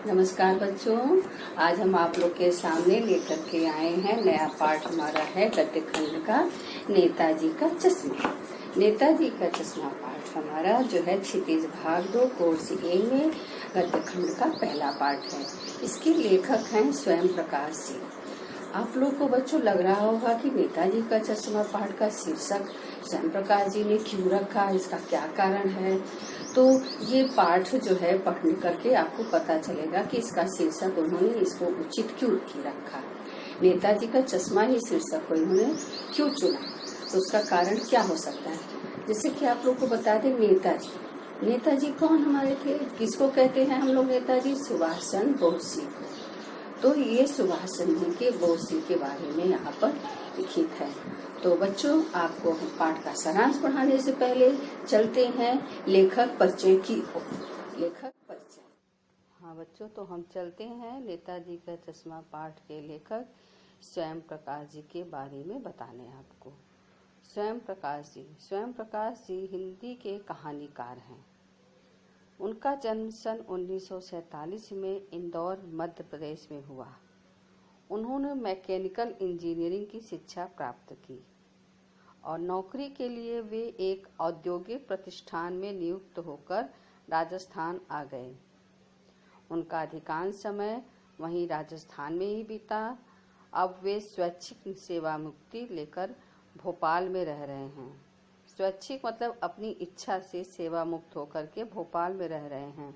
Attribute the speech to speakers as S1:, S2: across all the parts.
S1: नमस्कार बच्चों, आज हम आप लोग के सामने लेकर के आए हैं। नया पाठ हमारा है गद्य खंड का नेताजी का चश्मा। नेताजी का चश्मा पाठ हमारा जो है क्षितिज भाग 2 कोर्स ए में गद्य खंड का पहला पाठ है। इसके लेखक हैं स्वयं प्रकाश जी। आप लोग को बच्चों लग रहा होगा कि नेताजी का चश्मा पाठ का शीर्षक स्वयं प्रकाश जी ने क्यों रखा, इसका क्या कारण है। तो ये पाठ जो है पढ़ने करके आपको पता चलेगा कि इसका शीर्षक उन्होंने इसको उचित क्यों रखा। नेताजी का चश्मा ही शीर्षक को इन्होंने क्यों चुना, तो उसका कारण क्या हो सकता है। जैसे कि आप लोग को बता दें, नेताजी कौन हमारे थे, किसको कहते हैं हम लोग नेताजी? सुभाष चंद्र बोस जी को। तो ये सुभाष चंद्र जी के बोस जी के बारे में यहाँ पर लिखित है। तो बच्चों, आपको पाठ का सारांश पढ़ाने से पहले चलते हैं लेखक परिचय की ओर। लेखक परिचय। हाँ बच्चों, तो हम चलते हैं नेताजी का चश्मा पाठ के लेखक स्वयं प्रकाश जी के बारे में बताने आपको। स्वयं प्रकाश जी हिंदी के कहानीकार हैं। उनका जन्म सन 1947 में इंदौर मध्य प्रदेश में हुआ। उन्होंने मैकेनिकल इंजीनियरिंग की शिक्षा प्राप्त की और नौकरी के लिए वे एक औद्योगिक प्रतिष्ठान में नियुक्त होकर राजस्थान आ गए। उनका अधिकांश समय वहीं राजस्थान में ही बीता। अब वे स्वैच्छिक सेवामुक्ति लेकर भोपाल में रह रहे हैं। स्वैच्छिक मतलब अपनी इच्छा से सेवा मुक्त होकर के भोपाल में रह रहे हैं।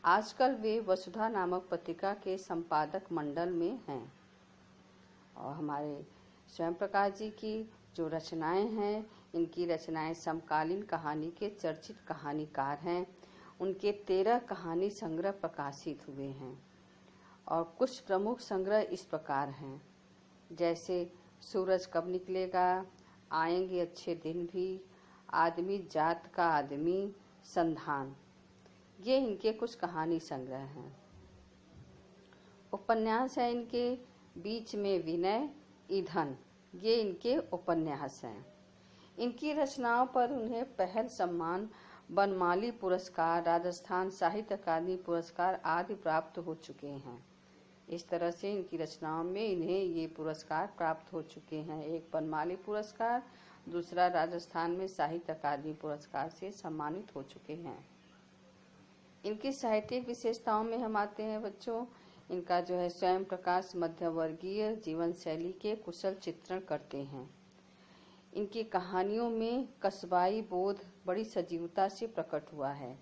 S1: आजकल वे वसुधा नामक पत्रिका के संपादक मंडल में हैं। और हमारे स्वयं प्रकाश जी की जो रचनाएं हैं, इनकी रचनाएं समकालीन कहानी के चर्चित कहानीकार हैं। उनके 13 कहानी संग्रह प्रकाशित हुए हैं और कुछ प्रमुख संग्रह इस प्रकार हैं, जैसे सूरज कब निकलेगा, आएंगे अच्छे दिन भी, आदमी जात का आदमी, संधान। ये इनके कुछ कहानी संग्रह हैं। उपन्यास है इनके बीच में विनय, ईंधन, ये इनके उपन्यास हैं। इनकी रचनाओं पर उन्हें पहल सम्मान, बनमाली पुरस्कार, राजस्थान साहित्य अकादमी पुरस्कार आदि प्राप्त हो चुके हैं। इस तरह से इनकी रचनाओं में इन्हें ये पुरस्कार प्राप्त हो चुके हैं। एक बनमाली पुरस्कार, दूसरा राजस्थान में साहित्य अकादमी पुरस्कार से सम्मानित हो चुके हैं। इनकी साहित्यिक विशेषताओं में हम आते हैं बच्चों। इनका जो है स्वयं प्रकाश मध्यवर्गीय जीवन शैली के कुशल चित्रण करते हैं। इनकी कहानियों में कस्बाई बोध बड़ी सजीवता से प्रकट हुआ है।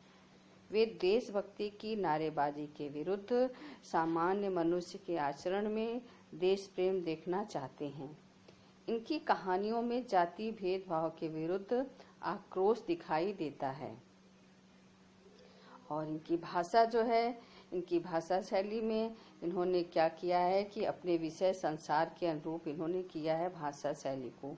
S1: वे देशभक्ति की नारेबाजी के विरुद्ध सामान्य मनुष्य के आचरण में देश प्रेम देखना चाहते हैं। इनकी कहानियों में जाति भेदभाव के विरुद्ध आक्रोश दिखाई देता है। और इनकी भाषा जो है, इनकी भाषा शैली में इन्होंने क्या किया है कि अपने विषय संसार के अनुरूप इन्होंने किया है भाषा शैली को।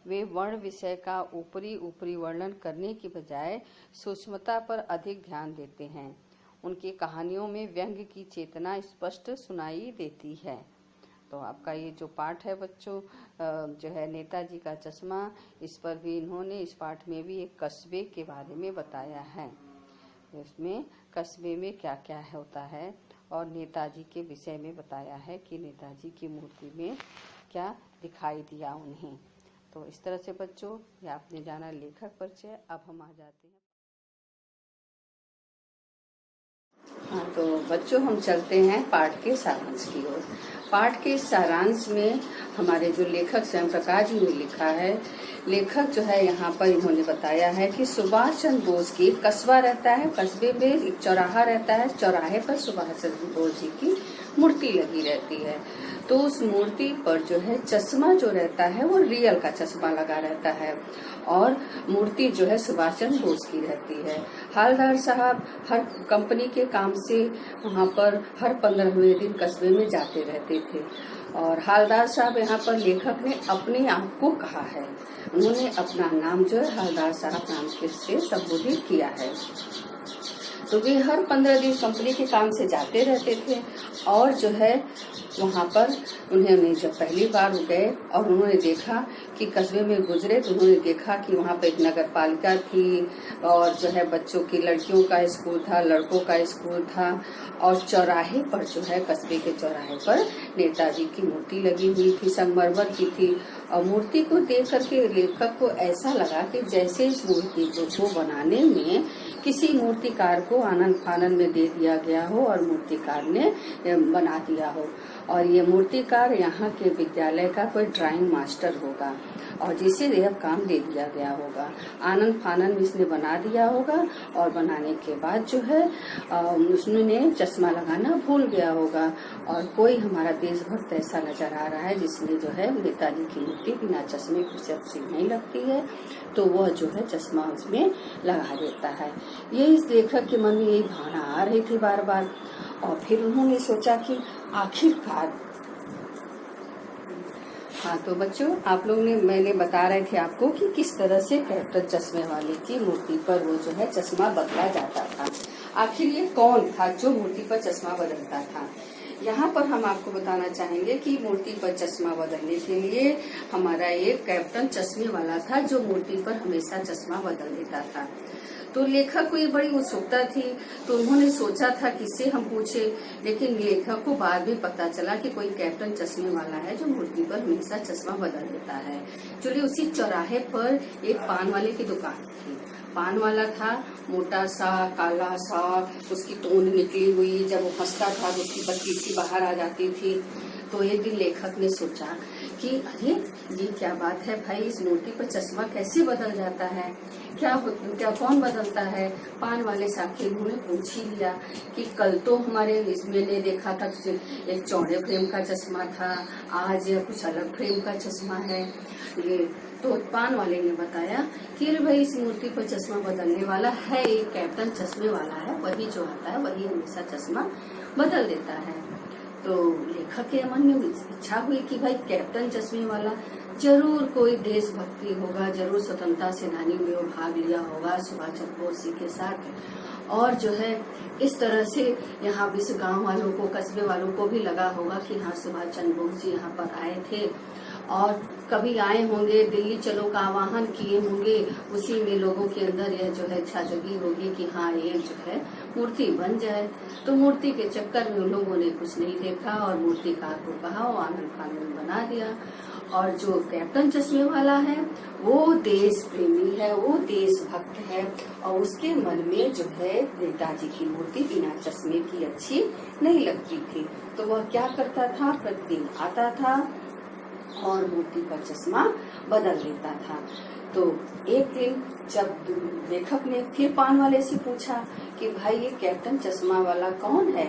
S1: वे वर्ण विषय का ऊपरी वर्णन करने की बजाय सूक्ष्मता पर अधिक ध्यान देते हैं। उनकी कहानियों में व्यंग्य की चेतना स्पष्ट सुनाई देती है। तो आपका ये जो पाठ है बच्चों, जो है नेताजी का चश्मा, इस पर भी इन्होंने, इस पाठ में भी एक कस्बे के बारे में बताया है। इसमें कस्बे में क्या क्या होता है और नेताजी के विषय में बताया है कि नेताजी की मूर्ति में क्या दिखाई दिया उन्हें। तो इस तरह से बच्चों, ये आपने जाना लेखक परिचय। अब हम आ जाते हैं। हाँ तो बच्चों, हम चलते हैं पाठ के सारांश की ओर। पाठ के सारांश में हमारे जो लेखक स्वयं प्रकाश जी ने लिखा है, लेखक जो है यहाँ पर इन्होंने बताया है कि सुभाष चंद्र बोस की कस्बा रहता है, कस्बे में एक चौराहा रहता है, चौराहे पर सुभाष चंद्र बोस जी की मूर्ति लगी रहती है। तो उस मूर्ति पर जो है चश्मा जो रहता है वो रियल का चश्मा लगा रहता है और मूर्ति जो है सुभाष चंद्र बोस की रहती है। हालदार साहब हर कंपनी के काम से वहाँ पर हर 15वें दिन कस्बे में जाते रहते थे और हालदार साहब, यहाँ पर लेखक ने अपने आप को कहा है, उन्होंने अपना नाम जो है हालदार साहब नाम से संबोधित किया है। तो वे हर 15 दिन कंपनी के काम से जाते रहते थे और जो है वहाँ पर उन्होंने जब पहली बार गए और उन्होंने देखा कि कस्बे में गुजरे, तो उन्होंने देखा कि वहाँ पर एक नगर पालिका थी और जो है बच्चों की, लड़कियों का स्कूल था, लड़कों का स्कूल था, और चौराहे पर जो है कस्बे के चौराहे पर नेताजी की मूर्ति लगी हुई थी, संगमरमर की थी। और मूर्ति को देख करके लेखक को ऐसा लगा कि जैसे इस मूर्ति को बनाने में किसी मूर्तिकार को आनंद फानन में दे दिया गया हो और मूर्तिकार ने बना दिया हो, और ये मूर्तिकार यहाँ के विद्यालय का कोई ड्राइंग मास्टर होगा और जिसे यह काम दे दिया गया होगा। आनंद फानन में इसने बना दिया होगा और बनाने के बाद जो है उसने चश्मा लगाना भूल गया होगा। और कोई हमारा देशभक्त ऐसा नजर आ रहा है जिसने जो है नेताजी की मूर्ति बिना चश्मे से अच्छी नहीं लगती है, तो वह जो है चश्मा उसमें लगा देता है। ये इस लेखक के मन में यही भावना आ रही थी बार बार। और फिर उन्होंने सोचा कि आखिरकार, हाँ तो बच्चों आप लोगों ने, मैंने बता रहे थे आपको कि किस तरह से कैप्टन चश्मे वाले की मूर्ति पर वो जो है चश्मा बदला जाता था। आखिर ये कौन था जो मूर्ति पर चश्मा बदलता था? यहाँ पर हम आपको बताना चाहेंगे कि मूर्ति पर चश्मा बदलने के लिए हमारा एक कैप्टन चश्मे वाला था जो मूर्ति पर हमेशा चश्मा बदल देता था। तो लेखक को ये बड़ी उत्सुकता थी, तो उन्होंने सोचा था किससे हम पूछे, लेकिन लेखक को बाद में पता चला कि कोई कैप्टन चश्मे वाला है जो मूर्ति पर हमेशा चश्मा बदल देता है। चलिए, उसी चौराहे पर एक पान वाले की दुकान थी। पान वाला था, मोटा सा, काला सा, उसकी तोंद निकली हुई, जब वो हंसता था तो उसकी पत्ती सी बाहर आ जाती थी। तो एक दिन लेखक ने सोचा कि अरे ये क्या बात है भाई, इस मूर्ति पर चश्मा कैसे बदल जाता है, क्या कौन बदलता है? पान वाले साहब के मुंह ने पूछ ही लिया कि कल तो हमारे इसमें ने देखा था एक चौड़े फ्रेम का चश्मा था, आज कुछ अलग फ्रेम का चश्मा है। ये तो पान वाले ने बताया कि अरे भाई, इस मूर्ति पर चश्मा बदलने वाला है एक कैप्टन चश्मे वाला है, वही जो आता है वही हमेशा चश्मा बदल देता है। तो लेखक के मन में इच्छा हुई कि भाई कैप्टन चश्मे वाला जरूर कोई देशभक्ति होगा, जरूर स्वतंत्रता सेनानी में वो भाग लिया होगा सुभाष चंद्र बोस जी के साथ। और जो है इस तरह से यहाँ विश्व गांव वालों को, कस्बे वालों को भी लगा होगा कि हाँ सुभाष चंद्र बोस जी यहाँ पर आए थे और कभी आए होंगे, दिल्ली चलो का आह्वान किए होंगे, उसी में लोगों के अंदर यह जो है इच्छा जगी होगी कि हाँ ये जो है मूर्ति बन जाए। तो मूर्ति के चक्कर में उन लोगों ने कुछ नहीं देखा और मूर्तिकार को कहा, वो आनंद फानन बना दिया। और जो कैप्टन चश्मे वाला है वो देश प्रेमी है, वो देशभक्त है, और उसके मन में जो है नेताजी की मूर्ति बिना चश्मे की अच्छी नहीं लगती थी। तो वह क्या करता था, प्रतिदिन आता था और मूर्ति पर चश्मा बदल देता था। तो एक दिन जब लेखक ने फिर पान वाले से पूछा कि भाई ये कैप्टन चश्मा वाला कौन है,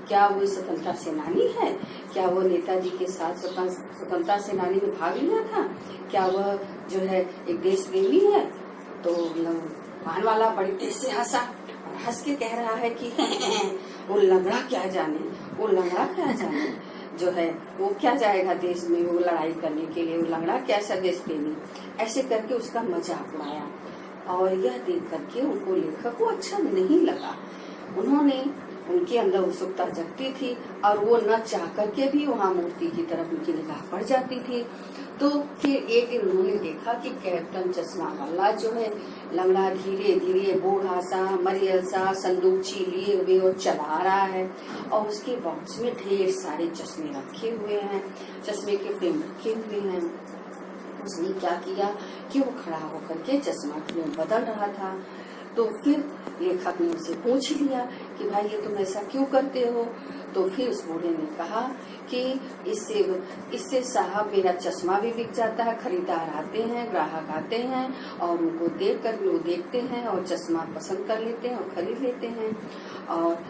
S1: क्या वो स्वतंत्रता सेनानी है, क्या वो नेताजी के साथ स्वतंत्रता सेनानी में भाग लिया था, क्या वह जो है एक देश प्रेमी है? तो पान वाला बड़ी तेज से हंसा और हंस के कह रहा है कि वो लंगड़ा क्या जाने, वो लंगड़ा क्या जाने, जो है वो क्या जाएगा देश में वो लड़ाई करने के लिए, वो लंगड़ा कैसा देश प्रेमी। ऐसे करके उसका मजाक उड़ाया और यह देख करके उनको लेखक को अच्छा नहीं लगा। उन्होंने, उनके अंदर उत्सुकता जगती थी और वो न चाह करके भी वहाँ मूर्ति की तरफ उनकी निगाह पड़ जाती थी। तो फिर एक दिन उन्होंने देखा कि कैप्टन चश्मा वाला जो है लंगड़ा धीरे धीरे बूढ़ा सा, मरियल सा, संदूकची लिए हुए और चला रहा है और उसके बॉक्स में ढेर सारे चश्मे रखे हुए हैं, चश्मे के फ्रेम रखे हुए हैं। उसने क्या किया कि वो खड़ा होकर के चश्मा फ्रेम बदल रहा था। तो फिर लेखक ने उसे पूछ लिया कि भाई ये तुम ऐसा क्यों करते हो? तो फिर उस बूढ़े ने कहा कि इससे साहब मेरा चश्मा भी बिक जाता है, खरीदार आते हैं, ग्राहक आते हैं और उनको देख कर वो देखते हैं और चश्मा पसंद कर लेते हैं और खरीद लेते हैं। और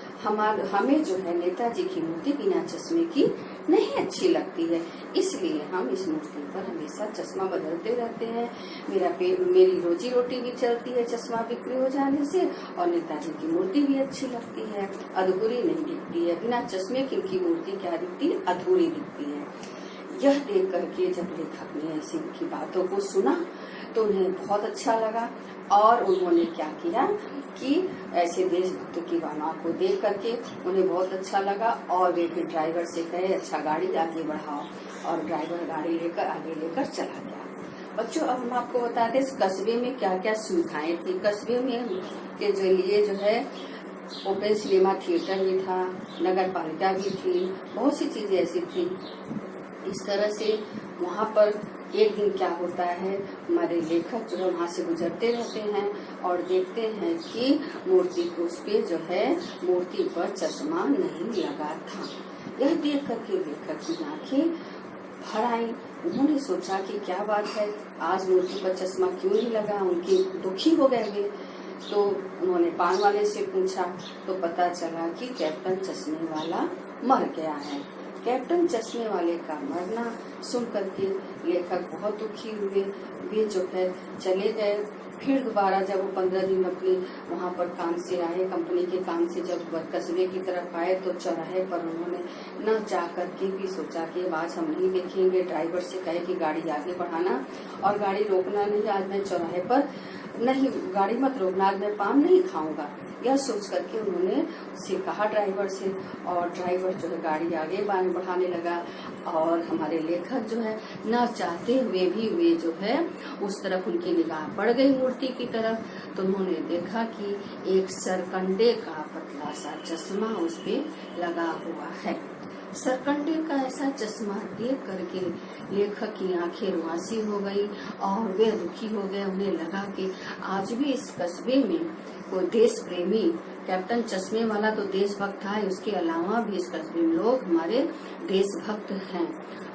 S1: हमें जो है नेताजी की मूर्ति बिना चश्मे की नहीं अच्छी लगती है, इसलिए हम इस मूर्ति पर हमेशा चश्मा बदलते रहते हैं। मेरी रोजी रोटी भी चलती है चश्मा बिक्री हो जाने से, और नेताजी की मूर्ति भी अच्छी लगती है, अधूरी नहीं दिखती है। बिना चश्मे की इनकी मूर्ति क्या दिखती है? अधूरी दिखती है। यह देख करके जब लेखक ने ऐसी उनकी बातों को सुना तो उन्हें बहुत अच्छा लगा और उन्होंने क्या किया कि ऐसे देशभक्त की भावनाओं को देख करके उन्हें बहुत अच्छा लगा और वे फिर ड्राइवर से कहे अच्छा गाड़ी आगे बढ़ाओ, और ड्राइवर गाड़ी लेकर आगे लेकर चला गया। बच्चों अब हम आपको बताते हैं इस कस्बे में क्या क्या सुविधाएं थी। कस्बे में के लिए जो है ओपन सिनेमा थिएटर भी था, नगर पालिका भी थी, बहुत सी चीजें ऐसी थी। इस तरह से वहाँ पर एक दिन क्या होता है, हमारे लेखक जो है वहाँ से गुजरते रहते हैं और देखते हैं कि मूर्ति को उस पे जो है मूर्ति पर चश्मा नहीं लगा था। यह देख करके लेखक की आंखें भर आई। उन्होंने सोचा कि क्या बात है, आज मूर्ति पर चश्मा क्यों नहीं लगा। उनके दुखी हो गए वे, तो उन्होंने पान वाले से पूछा तो पता चला कि कैप्टन चश्मे वाला मर गया है। कैप्टन चश्मे वाले का मरना सुन करके लेखक बहुत दुखी हुए। वे जो है चले गए। फिर दोबारा जब वो 15 दिन अपने वहाँ पर काम से आए, कंपनी के काम से जब कस्बे की तरफ आए तो चौराहे पर उन्होंने न जा करके भी सोचा कि आज हम नहीं देखेंगे। ड्राइवर से कहे कि गाड़ी आगे बढ़ाना और गाड़ी रोकना नहीं, आज मैं चौराहे पर नहीं, गाड़ी मत रोकना, आज मैं पान नहीं खाऊंगा। यह सोच करके उन्होंने उससे कहा ड्राइवर से, और ड्राइवर जो है गाड़ी आगे बढ़ाने लगा। और हमारे लेखक जो है न चाहते हुए भी वे जो है उस तरफ उनकी निगाह पड़ गई मूर्ति की तरफ, तो उन्होंने देखा कि एक सरकंडे का पतला सा चश्मा उस पे लगा हुआ है। सरकंडे का ऐसा चश्मा देख करके लेखक की आंखें रुआसी हो गई और वे दुखी हो गए। उन्हें लगा कि आज भी इस कस्बे में कोई देश प्रेमी, कैप्टन चश्मे वाला तो देशभक्त था, उसके अलावा भी इस कस्बे में लोग हमारे देशभक्त हैं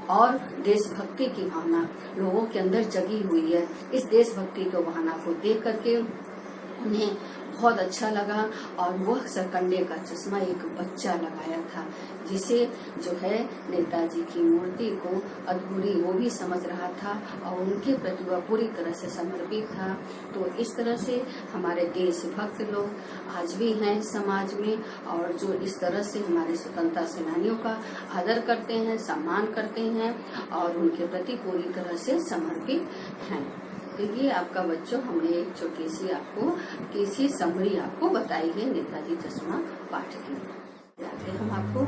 S1: और देशभक्ति की भावना लोगों के अंदर जगी हुई है। इस देशभक्ति की भावना को देख करके उन्हें बहुत अच्छा लगा और वह सरकंडे का चश्मा एक बच्चा लगाया था, जिसे जो है नेताजी की मूर्ति को अधूरी वो भी समझ रहा था और उनके प्रति वह पूरी तरह से समर्पित था। तो इस तरह से हमारे देशभक्त लोग आज भी हैं समाज में, और जो इस तरह से हमारे स्वतंत्रता सेनानियों का आदर करते हैं, सम्मान करते हैं और उनके प्रति पूरी तरह से समर्पित हैं। तो ये आपका बच्चों हमने एक छोटी सी आपको किसी समरी आपको बताई है नेताजी चश्मा पाठ की। हम आपको